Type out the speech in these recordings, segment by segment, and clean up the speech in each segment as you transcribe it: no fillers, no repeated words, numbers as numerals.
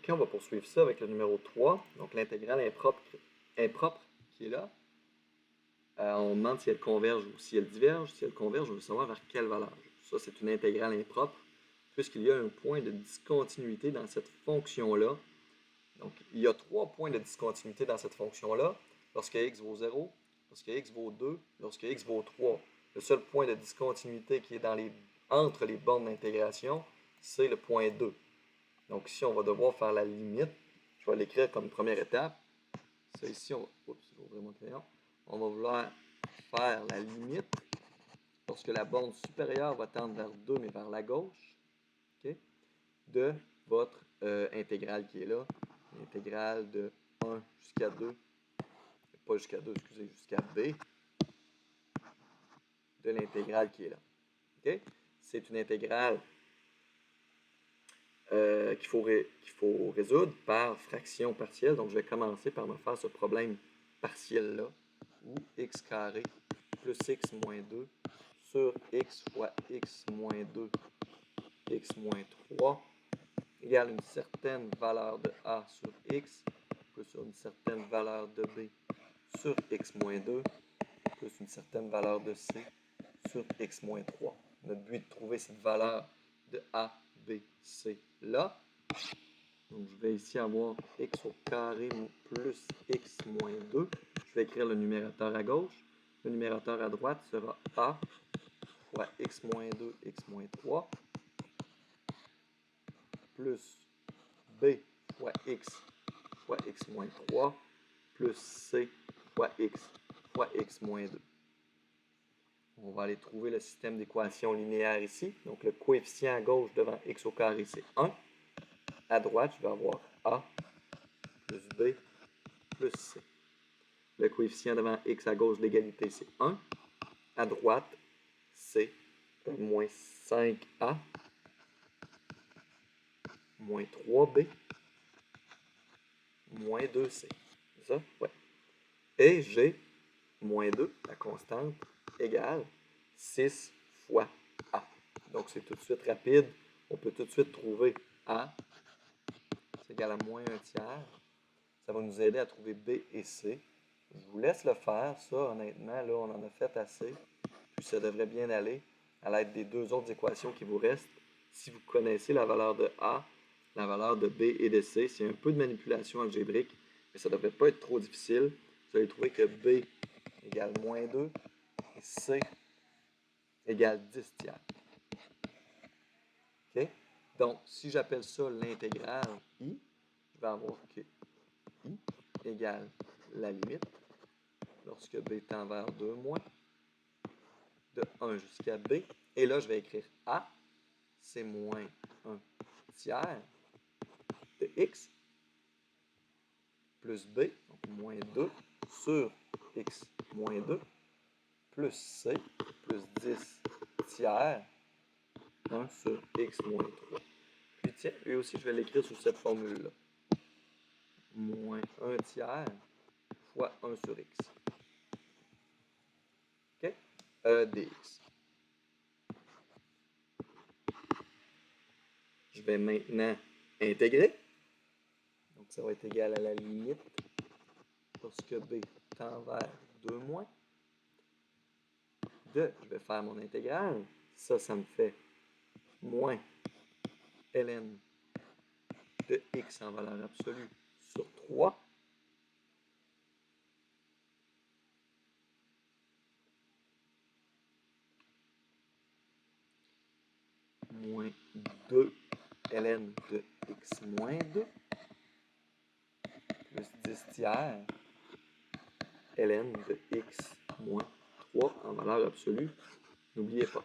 OK, on va poursuivre ça avec le numéro 3. Donc, l'intégrale impropre qui est là. On demande si elle converge ou si elle diverge. Si elle converge, on veut savoir vers quelle valeur. Ça, c'est une intégrale impropre, puisqu'il y a un point de discontinuité dans cette fonction-là. Donc, il y a 3 points de discontinuité dans cette fonction-là. Lorsque x vaut 0, lorsque x vaut 2, lorsque x vaut 3. Le seul point de discontinuité qui est entre les bornes d'intégration, c'est le point 2. Donc ici, on va devoir faire la limite. Je vais l'écrire comme première étape. Ça ici, oups, je vais ouvrir mon crayon. On va vouloir faire la limite lorsque la borne supérieure va tendre vers 2, mais vers la gauche, okay, de votre intégrale qui est là. L'intégrale de 1 jusqu'à 2, pas jusqu'à 2, excusez, jusqu'à b, de l'intégrale qui est là. Okay? C'est une intégrale qu'il faut résoudre par fraction partielle. Donc, je vais commencer par me faire ce problème partiel-là, où x carré plus x moins 2 sur x fois x moins 2, x moins 3, égale une certaine valeur de a sur x, plus une certaine valeur de b sur x moins 2, plus une certaine valeur de c sur x moins 3. Notre but est de trouver cette valeur de a, b, c là. Donc, je vais ici avoir x au carré plus x moins 2. Je vais écrire le numérateur à gauche. Le numérateur à droite sera a fois x moins 2, x moins 3, plus b fois x moins 3, plus c fois x moins 2. On va aller trouver le système d'équations linéaires ici. Donc, le coefficient à gauche devant x au carré, c'est 1. À droite, je vais avoir a plus b plus c. Le coefficient devant x à gauche de l'égalité, c'est 1. À droite, c'est moins 5a moins 3b moins 2c. C'est ça? Ouais. Et j'ai moins 2, la constante, égale 6 fois a. Donc, c'est tout de suite rapide. On peut tout de suite trouver a, c'est égal à moins 1 tiers. Ça va nous aider à trouver b et c. Je vous laisse le faire, ça, honnêtement, là, on en a fait assez. Puis ça devrait bien aller à l'aide des deux autres équations qui vous restent. Si vous connaissez la valeur de a, la valeur de b et de c, c'est un peu de manipulation algébrique, mais ça ne devrait pas être trop difficile. Vous allez trouver que b égale moins 2 et c égale 10 tiers. OK? Donc, si j'appelle ça l'intégrale i, je vais avoir que i égale la limite lorsque b tend vers 2 moins de 1 jusqu'à b. Et là, je vais écrire a, c'est moins 1 tiers de x plus b, donc moins 2 sur x moins 2, plus c, plus 10 tiers, 1 sur x moins 3. Puis tiens, lui aussi, je vais l'écrire sous cette formule-là. Moins 1 tiers fois 1 sur x. OK? Dx. Je vais maintenant intégrer. Donc, ça va être égal à la limite lorsque b tend vers 2 moins. Je vais faire mon intégrale. Ça me fait moins ln de x en valeur absolue sur 3. Moins 2 ln de x moins 2 plus 10 tiers ln de x moins 3 en valeur absolue. N'oubliez pas,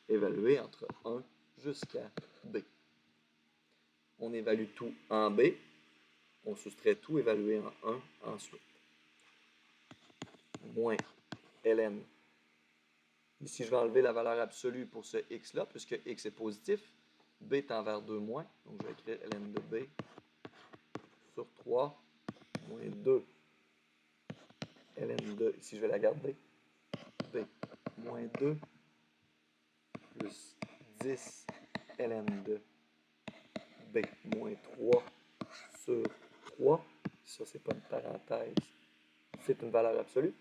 évaluer entre 1 jusqu'à b. On évalue tout en b. On soustrait tout évalué en 1 ensuite. Moins ln. Ici, je vais enlever la valeur absolue pour ce x-là, puisque x est positif. B tend vers 2 moins. Donc, je vais écrire ln de b sur 3 moins 2 ln de, ici je vais la garder, b moins 2 plus 10 ln de b moins 3 thèse, c'est une valeur absolue,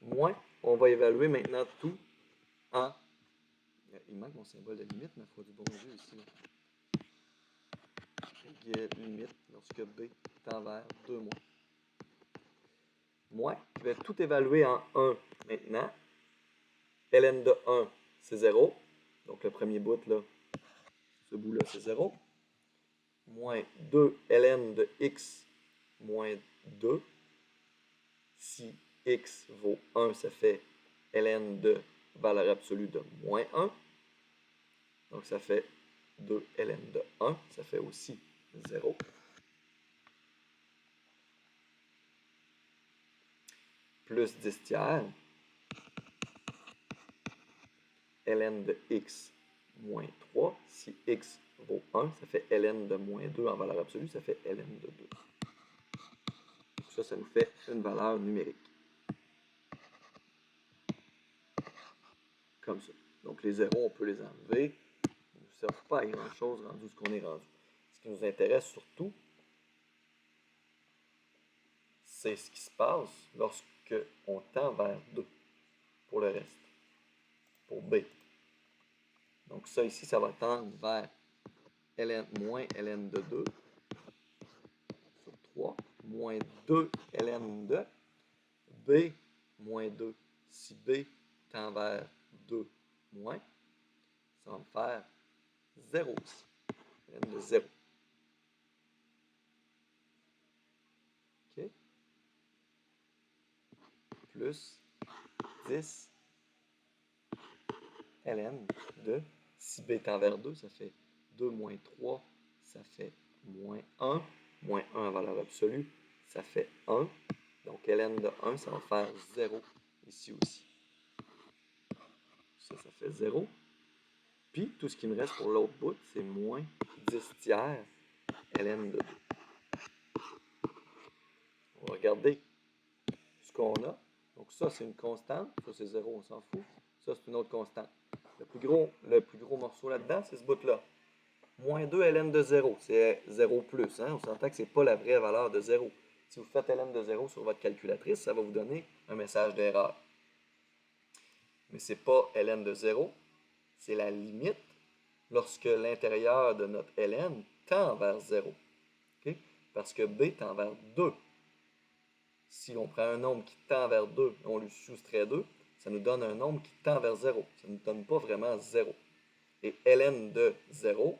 moins, on va évaluer maintenant tout en... Il manque mon symbole de limite, mais il faut du bon Dieu ici. Limite lorsque B tend vers 2 moins. Moins, je vais tout évaluer en 1 maintenant. ln de 1, c'est 0. Donc le premier bout, là, ce bout-là, c'est 0. Moins 2 ln de x moins 2. Si x vaut 1, ça fait ln de valeur absolue de moins 1. Donc ça fait 2 ln de 1. Ça fait aussi 0. Plus 10 tiers. ln de x moins 3. Si x vaut 1, ça fait ln de moins 2 en valeur absolue. Ça fait ln de 2. Donc ça nous fait une valeur numérique. Comme ça. Donc les zéros, on peut les enlever. Ils ne nous servent pas à grand-chose rendu ce qu'on est rendu. Ce qui nous intéresse surtout, c'est ce qui se passe lorsque on tend vers 2 pour le reste, pour B. Donc ça ici, ça va tendre vers ln, moins ln de 2 sur 3, moins 2 ln de B moins 2. Si B tend vers 2 moins, ça va me faire 0 aussi. ln de 0. OK? Plus 10 ln de, si B tend vers 2, ça fait 2 moins 3, ça fait moins 1. Moins 1 en valeur absolue, ça fait 1. Donc ln de 1, ça va faire 0 ici aussi. Ça fait 0. Puis, tout ce qui me reste pour l'autre bout, c'est moins 10 tiers ln de 2. On va regarder ce qu'on a. Donc ça, c'est une constante. Ça, c'est 0, on s'en fout. Ça, c'est une autre constante. Le plus gros morceau là-dedans, c'est ce bout-là. Moins 2 ln de 0, c'est 0 plus. Hein? On s'entend que ce n'est pas la vraie valeur de 0. Si vous faites ln de 0 sur votre calculatrice, ça va vous donner un message d'erreur. Mais ce n'est pas ln de 0, c'est la limite lorsque l'intérieur de notre ln tend vers 0. Okay? Parce que B tend vers 2. Si on prend un nombre qui tend vers 2 et on lui soustrait 2, ça nous donne un nombre qui tend vers 0. Ça ne nous donne pas vraiment 0. Et ln de 0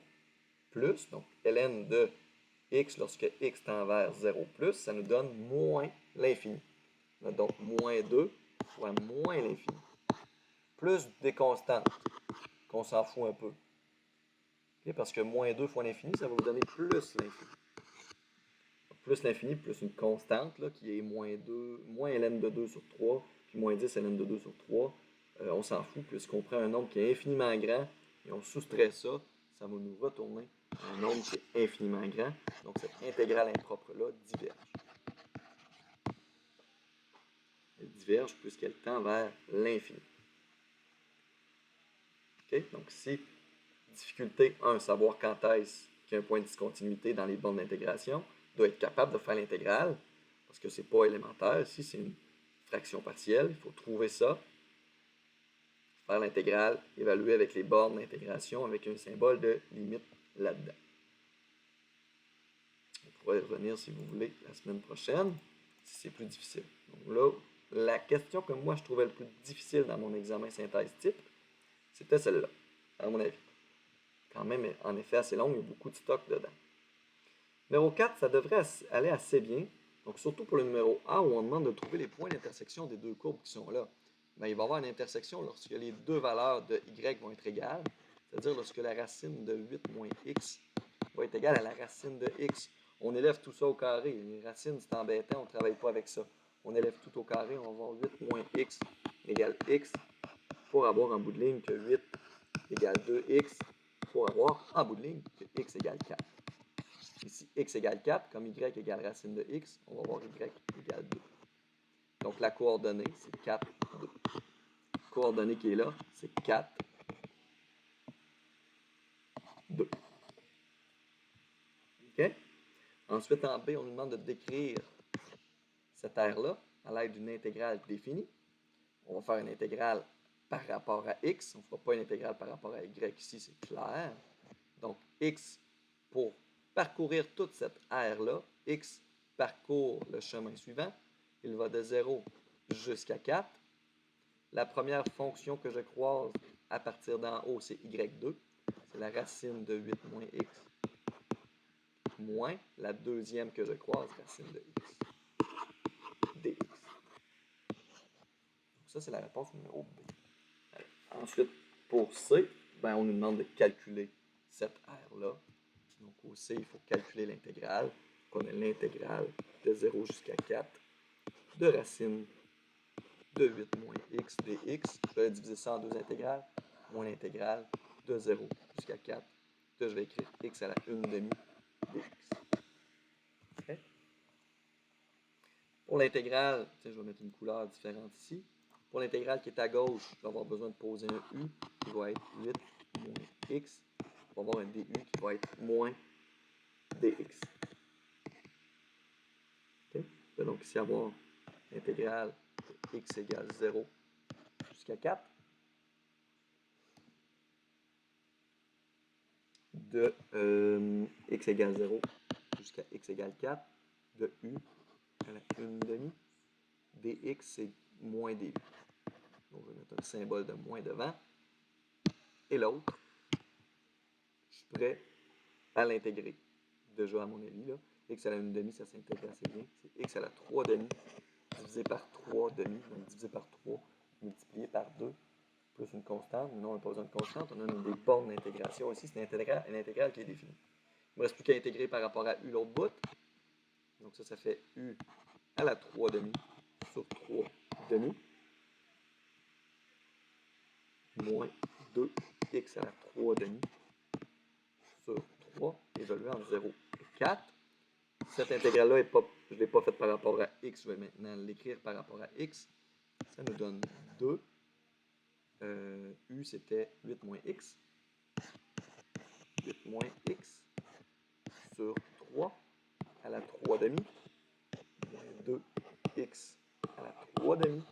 plus, donc ln de x lorsque x tend vers 0 plus, ça nous donne moins l'infini. Donc moins 2 fois moins l'infini. Plus des constantes, qu'on s'en fout un peu. Okay? Parce que moins 2 fois l'infini, ça va vous donner plus l'infini. Plus l'infini, plus une constante, là, qui est moins ln de 2 sur 3, puis moins 10 ln de 2 sur 3. On s'en fout, puisqu'on prend un nombre qui est infiniment grand, et on soustrait ça, ça va nous retourner un nombre qui est infiniment grand. Donc cette intégrale impropre-là diverge. Elle diverge puisqu'elle tend vers l'infini. Okay? Donc ici, difficulté 1, savoir quand est-ce qu'il y a un point de discontinuité dans les bornes d'intégration. Doit être capable de faire l'intégrale, parce que ce n'est pas élémentaire. Ici, c'est une fraction partielle. Il faut trouver ça. Faire l'intégrale, évaluer avec les bornes d'intégration avec un symbole de limite là-dedans. On pourra y revenir, si vous voulez, la semaine prochaine, si c'est plus difficile. Donc là, la question que moi, je trouvais le plus difficile dans mon examen synthèse type, c'était celle-là, à mon avis. Quand même, en effet, assez longue, il y a beaucoup de stock dedans. Numéro 4, ça devrait aller assez bien. Donc, surtout pour le numéro A, où on demande de trouver les points d'intersection des deux courbes qui sont là. Bien, il va y avoir une intersection lorsque les deux valeurs de y vont être égales, c'est-à-dire lorsque la racine de 8 moins x va être égale à la racine de x. On élève tout ça au carré. Les racines, c'est embêtant, on ne travaille pas avec ça. On élève tout au carré, on va avoir 8 moins x égale x pour avoir en bout de ligne que 8 égale 2x pour avoir en bout de ligne que x égale 4. Ici, x égale 4, comme y égale racine de x, on va avoir y égale 2. Donc la coordonnée, c'est 4, 2. La coordonnée qui est là, c'est 4, 2. OK? Ensuite, en B, on nous demande de décrire cette r-là à l'aide d'une intégrale définie. On va faire une intégrale par rapport à x. On ne fera pas une intégrale par rapport à y ici, c'est clair. Donc, x, pour parcourir toute cette r-là, x parcourt le chemin suivant. Il va de 0 jusqu'à 4. La première fonction que je croise à partir d'en haut, c'est y2. C'est la racine de 8 moins x moins la deuxième que je croise, racine de x, dx. Donc ça, c'est la réponse numéro B. Ensuite, pour C, ben, on nous demande de calculer cette r-là. Donc au C, il faut calculer l'intégrale. On a l'intégrale de 0 jusqu'à 4 de racine de 8 moins x dx. Je vais diviser ça en deux intégrales, moins l'intégrale de 0 jusqu'à 4. Là, je vais écrire x à la 1 demi dx. Okay. Pour l'intégrale, je vais mettre une couleur différente ici. Pour l'intégrale qui est à gauche, je vais avoir besoin de poser un u qui va être 8 moins x. On va avoir un du qui va être moins dx. Okay. Je vais donc ici avoir l'intégrale de x égale 0 jusqu'à 4 de x égale 0 jusqu'à x égale 4 de u à la 1 demi dx, c'est moins du. Donc, je vais mettre un symbole de moins devant. Et l'autre, je suis prêt à l'intégrer. Déjà, à mon avis, là, x à la 1 demi, ça s'intègre assez bien. C'est x à la 3 demi divisé par 3 demi, donc divisé par 3, multiplié par 2, plus une constante. Mais non, on n'a pas besoin de constante, on a des bornes d'intégration ici. C'est une intégrale qui est définie. Il ne me reste plus qu'à intégrer par rapport à u l'autre bout. Donc ça fait u à la 3 demi sur 3 demi moins 2x à la 3 demi sur 3 évalué en 0 et 4. Cette intégrale-là, je ne l'ai pas faite par rapport à x, je vais maintenant l'écrire par rapport à x. Ça nous donne 2. U, c'était 8 moins x. 8 moins x sur 3 à la 3 demi moins 2x à la 3 demi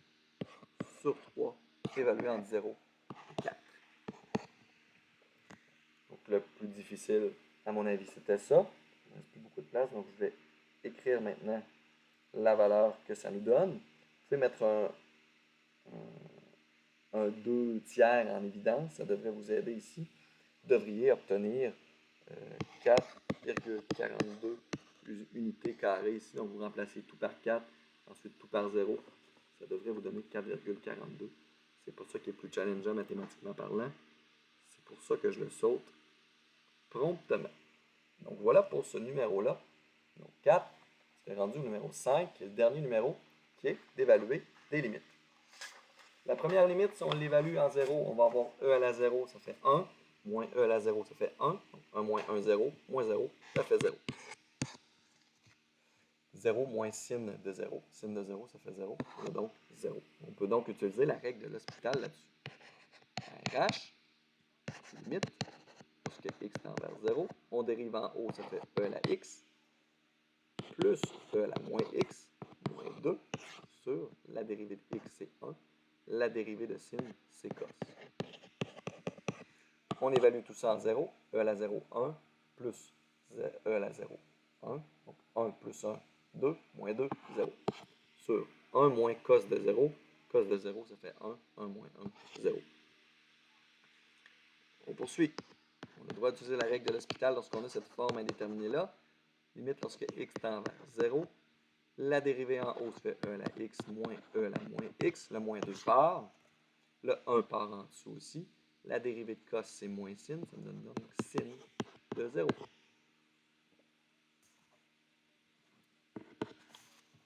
sur 3 évalué en 0 et 4. Donc le plus difficile, à mon avis, c'était ça. Il ne reste plus beaucoup de place, donc je vais écrire maintenant la valeur que ça nous donne. Vous pouvez mettre un 2 tiers en évidence, ça devrait vous aider ici. Vous devriez obtenir 4,42 plus unité carrée ici, donc vous remplacez tout par 4, ensuite tout par 0. Ça devrait vous donner 4,42. C'est pas ça qui est plus challengeant mathématiquement parlant. C'est pour ça que je le saute promptement. Donc voilà pour ce numéro-là. Donc 4, c'est rendu au numéro 5, qui est le dernier numéro, qui est d'évaluer des limites. La première limite, si on l'évalue en 0, on va avoir e à la 0, ça fait 1, moins e à la 0, ça fait 1, donc 1 moins 1, 0, moins 0, ça fait 0. 0 moins sin de 0, sin de 0, ça fait 0, et donc 0. On peut donc utiliser la règle de l'hospital là-dessus. RH, limite, parce que x tend vers 0, on dérive en haut, ça fait e à la x, plus e à la moins x, moins 2, sur la dérivée de x, c'est 1, la dérivée de sin, c'est cos. On évalue tout ça en 0, e à la 0, 1, plus e à la 0, 1, donc 1 plus 1, 2, moins 2, 0. Sur 1 moins cos de 0, ça fait 1, 1 moins 1, 0. On poursuit. On a le droit d'utiliser la règle de l'hospital lorsqu'on a cette forme indéterminée-là. Limite lorsque x tend vers 0. La dérivée en haut se fait e à la x moins e à la moins x. Le moins 2 part. Le 1 part en dessous aussi. La dérivée de cos, c'est moins sin. Ça me donne donc sin de 0.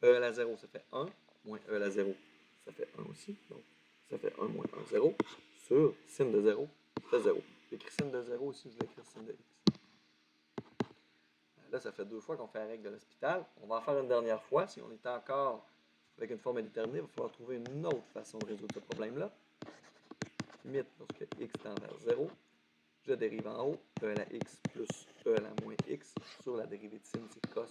E à la 0, ça fait 1. Moins e à la 0, ça fait 1 aussi. Donc, ça fait 1 moins 1, 0. Sur sin de 0, c'est 0. J'écris sin de 0 aussi, je vais écrire sin de x. Là, ça fait 2 fois qu'on fait la règle de l'hospital. On va en faire une dernière fois. Si on est encore avec une forme indéterminée, il va falloir trouver une autre façon de résoudre ce problème-là. Limite, lorsque x tend vers 0, je dérive en haut, e à la x plus e à la moins x sur la dérivée de sin, c'est cos.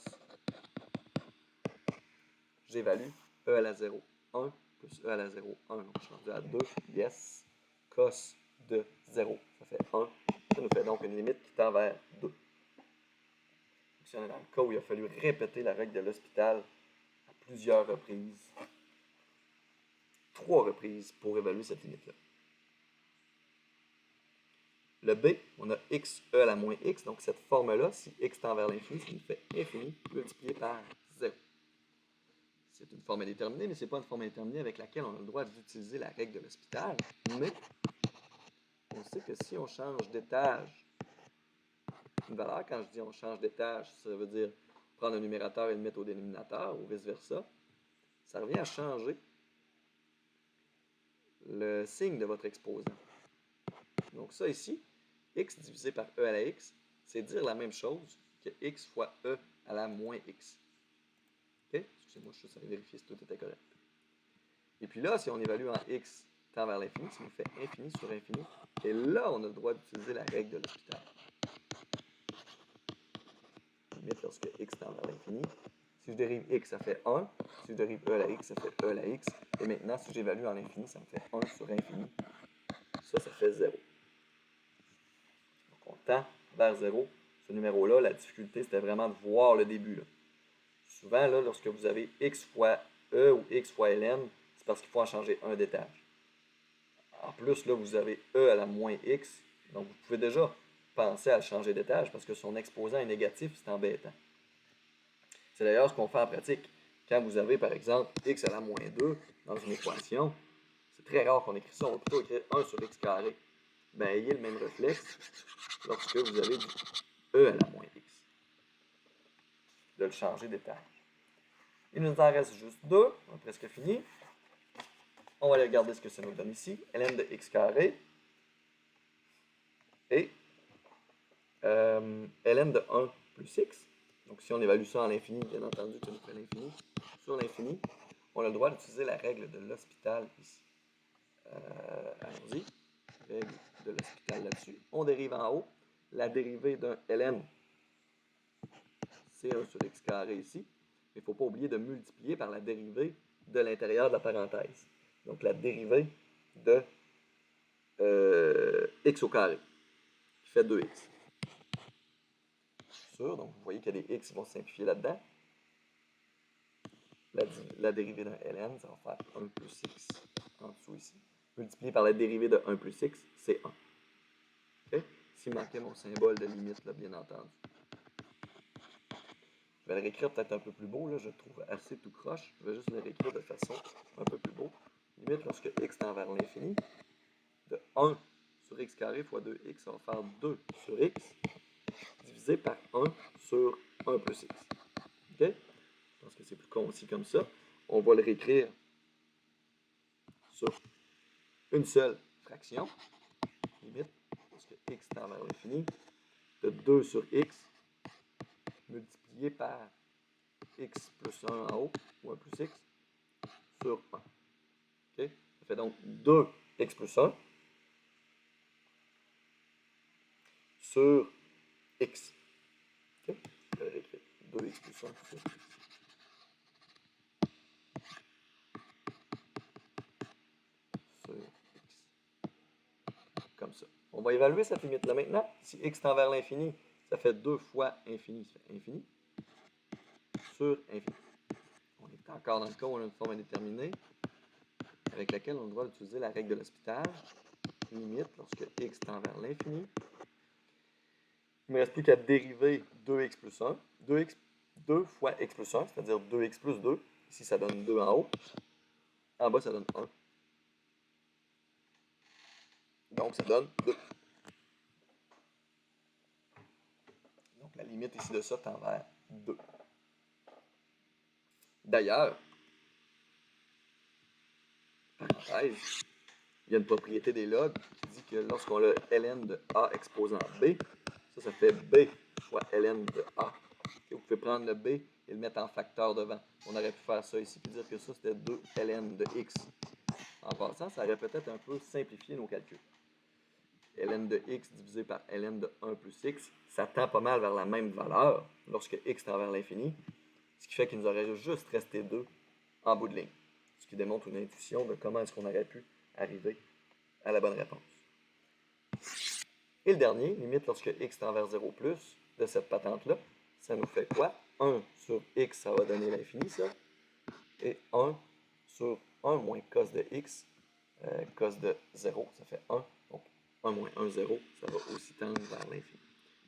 j'évalue e à la 0, 1 plus e à la 0, 1. Donc, je suis rendu à 2, yes, cos de 0, ça fait 1. Ça nous fait donc une limite qui tend vers 2. Si on est dans le cas où il a fallu répéter la règle de l'hospital à plusieurs reprises, 3 reprises pour évaluer cette limite-là. Le b, on a x e à la moins x, donc cette forme-là, si x tend vers l'infini, ça nous fait infini multiplié par 0. C'est une forme indéterminée, mais ce n'est pas une forme indéterminée avec laquelle on a le droit d'utiliser la règle de l'hospital. Mais on sait que si on change d'étage, une valeur, quand je dis on change d'étage, ça veut dire prendre un numérateur et le mettre au dénominateur, ou vice-versa, ça revient à changer le signe de votre exposant. Donc ça ici, x divisé par e à la x, c'est dire la même chose que x fois e à la moins x. OK? Excusez-moi, je suis juste allé vérifier si tout était correct. Et puis là, si on évalue en x tend vers l'infini, ça nous fait infini sur infini. Et là, on a le droit d'utiliser la règle de l'hospital. Limite lorsque x tend vers l'infini. Si je dérive x, ça fait 1. Si je dérive e à la x, ça fait e à la x. Et maintenant, si j'évalue en infini, ça me fait 1 sur infini. Ça fait 0. Donc, on tend vers 0. Ce numéro-là, la difficulté, c'était vraiment de voir le début. Là. Souvent, là, lorsque vous avez x fois e ou x fois ln, c'est parce qu'il faut en changer un d'étage. En plus, là, vous avez e à la moins x. Donc, vous pouvez déjà penser à le changer d'étage parce que son exposant est négatif, c'est embêtant. C'est d'ailleurs ce qu'on fait en pratique. Quand vous avez, par exemple, x à la moins 2 dans une équation, c'est très rare qu'on écrit ça. On va plutôt écrire 1 sur x carré. Bien, ayez le même réflexe lorsque vous avez du e à la moins x. De le changer d'étage. Il nous en reste juste 2. On a presque fini. On va aller regarder ce que ça nous donne ici. ln de x carré et ln de 1 plus x. Donc, si on évalue ça à l'infini, bien entendu, ça nous fait l'infini. Sur l'infini, on a le droit d'utiliser la règle de l'hospital ici. Allons-y. Règle de l'hospital là-dessus. On dérive en haut. La dérivée d'un ln, c'est 1 sur x carré ici. Mais il ne faut pas oublier de multiplier par la dérivée de l'intérieur de la parenthèse. Donc, la dérivée de x au carré, qui fait 2x. Donc, vous voyez qu'il y a des x qui vont se simplifier là-dedans. La dérivée d'un ln, ça va faire 1 plus x en dessous ici. Multiplié par la dérivée de 1 plus x, c'est 1. Okay? S'il manquait mon symbole de limite, là, bien entendu. Je vais le réécrire peut-être un peu plus beau, là, je le trouve assez tout croche. Je vais juste le réécrire de façon un peu plus beau. Limite, lorsque x tend vers l'infini, de 1 sur x carré fois 2x, ça va faire 2 sur x divisé par 1 sur 1 plus x. OK? Je pense que c'est plus concis comme ça. On va le réécrire sur une seule fraction, limite, parce que x tend vers l'infini, de 2 sur x multiplié par x plus 1 en haut, ou 1 plus x, sur 1. Okay? Ça fait donc 2x plus 1 sur x. Okay? Je vais réécrire 2x plus 1 sur x. Comme ça. On va évaluer cette limite-là maintenant. Si x tend vers l'infini, ça fait 2 fois infini, ça fait infini, sur infini. On est encore dans le cas où on a une forme indéterminée avec laquelle on a le droit d'utiliser la règle de l'hospital. Limite lorsque x tend vers l'infini. Il ne me reste plus qu'à dériver 2x plus 1. 2 fois x plus 1, c'est-à-dire 2x plus 2. Ici, ça donne 2 en haut. En bas, ça donne 1. Donc, ça donne 2. Donc, la limite ici de ça tend vers 2. D'ailleurs, parenthèse, il y a une propriété des logs qui dit que lorsqu'on a ln de a exposant b, ça fait b fois ln de a. Vous pouvez prendre le b et le mettre en facteur devant. On aurait pu faire ça ici et dire que ça, c'était 2 ln de x. En passant, ça aurait peut-être un peu simplifié nos calculs. ln de x divisé par ln de 1 plus x, ça tend pas mal vers la même valeur lorsque x tend vers l'infini, ce qui fait qu'il nous aurait juste resté 2 en bout de ligne. Ce qui démontre une intuition de comment est-ce qu'on aurait pu arriver à la bonne réponse. Et le dernier, limite lorsque x tend vers 0 plus de cette patente-là, ça nous fait quoi? 1 sur x, ça va donner l'infini, ça. Et 1 sur 1 moins cos de x, cos de 0, ça fait 1. Donc 1 moins 1, 0, ça va aussi tendre vers l'infini.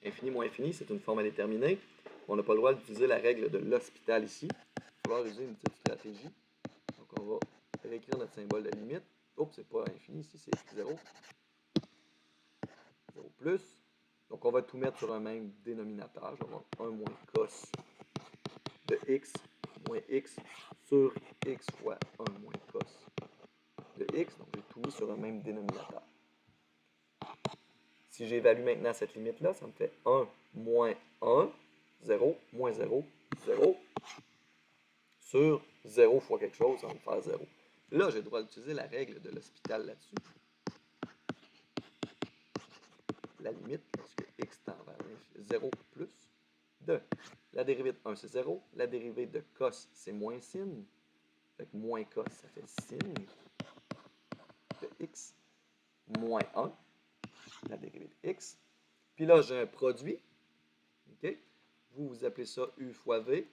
Infini moins infini, c'est une forme à déterminer. On n'a pas le droit d'utiliser la règle de l'hospital ici. Il va falloir utiliser une petite stratégie. Donc on va réécrire notre symbole de limite. Oups, c'est pas infini ici, c'est 0. 0 plus. Donc on va tout mettre sur un même dénominateur. Je vais avoir 1 moins cos de x moins x sur x fois 1 moins cos de x. Donc j'ai tout mis sur un même dénominateur. Si j'évalue maintenant cette limite-là, ça me fait 1 moins 1, 0, moins 0, 0, sur 0 fois quelque chose, ça va me faire 0. Là, j'ai le droit d'utiliser la règle de l'hospital là-dessus. La limite, lorsque x tend vers 0 plus de la dérivée de 1, c'est 0. La dérivée de cos, c'est moins sin. Fait que moins cos, ça fait sin de x moins 1, la dérivée de x. Puis là, j'ai un produit. OK? Vous appelez ça u fois v.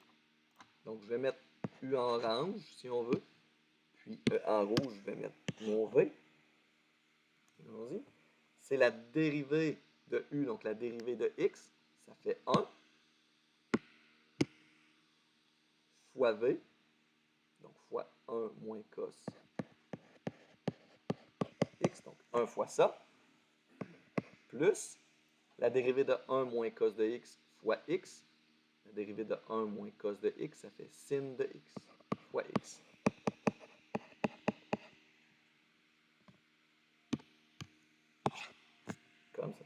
Donc, je vais mettre u en orange, si on veut. Puis en rouge, je vais mettre mon v. Allons-y. C'est la dérivée de u, donc la dérivée de x. Ça fait 1 fois v. Donc, fois 1 moins cos x. Donc, 1 fois ça. Plus la dérivée de 1 moins cos de x fois x. La dérivée de 1 moins cos de x, ça fait sin de x fois x. Comme ça.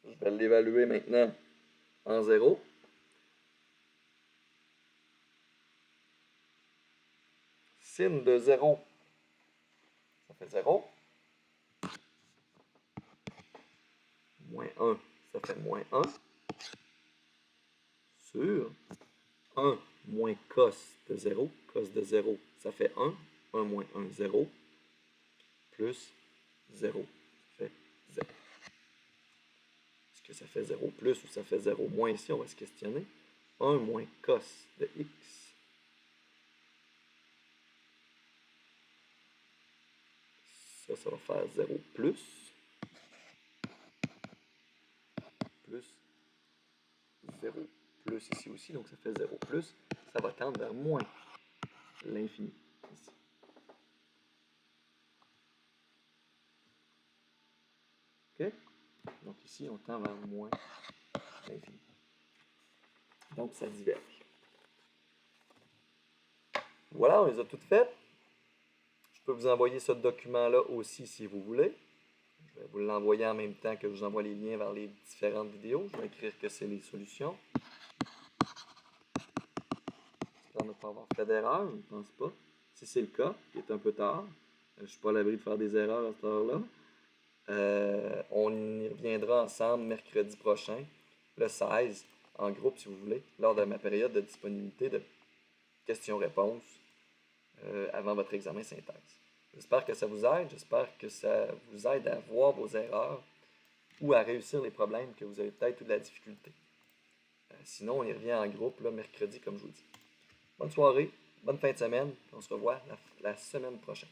Je vais l'évaluer maintenant en 0. Sin de 0, ça fait 0. Moins 1, ça fait moins 1. Sur 1 moins cos de 0. Cos de 0, ça fait 1. 1 moins 1, 0. Plus 0, ça fait 0. Est-ce que ça fait 0 plus ou ça fait 0 moins ici? On va se questionner. 1 moins cos de x. Ça va faire 0 plus. Plus 0 plus ici aussi, donc ça fait 0 plus. Ça va tendre vers moins l'infini ici. OK? Donc ici, on tend vers moins l'infini. Donc ça diverge. Voilà, on les a toutes faites. Je peux vous envoyer ce document-là aussi si vous voulez. Je vais vous l'envoyer en même temps que je vous envoie les liens vers les différentes vidéos. Je vais écrire que c'est les solutions. J'espère ne pas avoir fait d'erreur, je ne pense pas. Si c'est le cas, il est un peu tard. Je ne suis pas à l'abri de faire des erreurs à cette heure-là. On y reviendra ensemble mercredi prochain, le 16, en groupe si vous voulez, lors de ma période de disponibilité de questions-réponses avant votre examen synthèse. J'espère que ça vous aide, j'espère que ça vous aide à voir vos erreurs ou à réussir les problèmes que vous avez peut-être ou de la difficulté. Sinon, on y revient en groupe là, mercredi, comme je vous dis. Bonne soirée, bonne fin de semaine, on se revoit la semaine prochaine.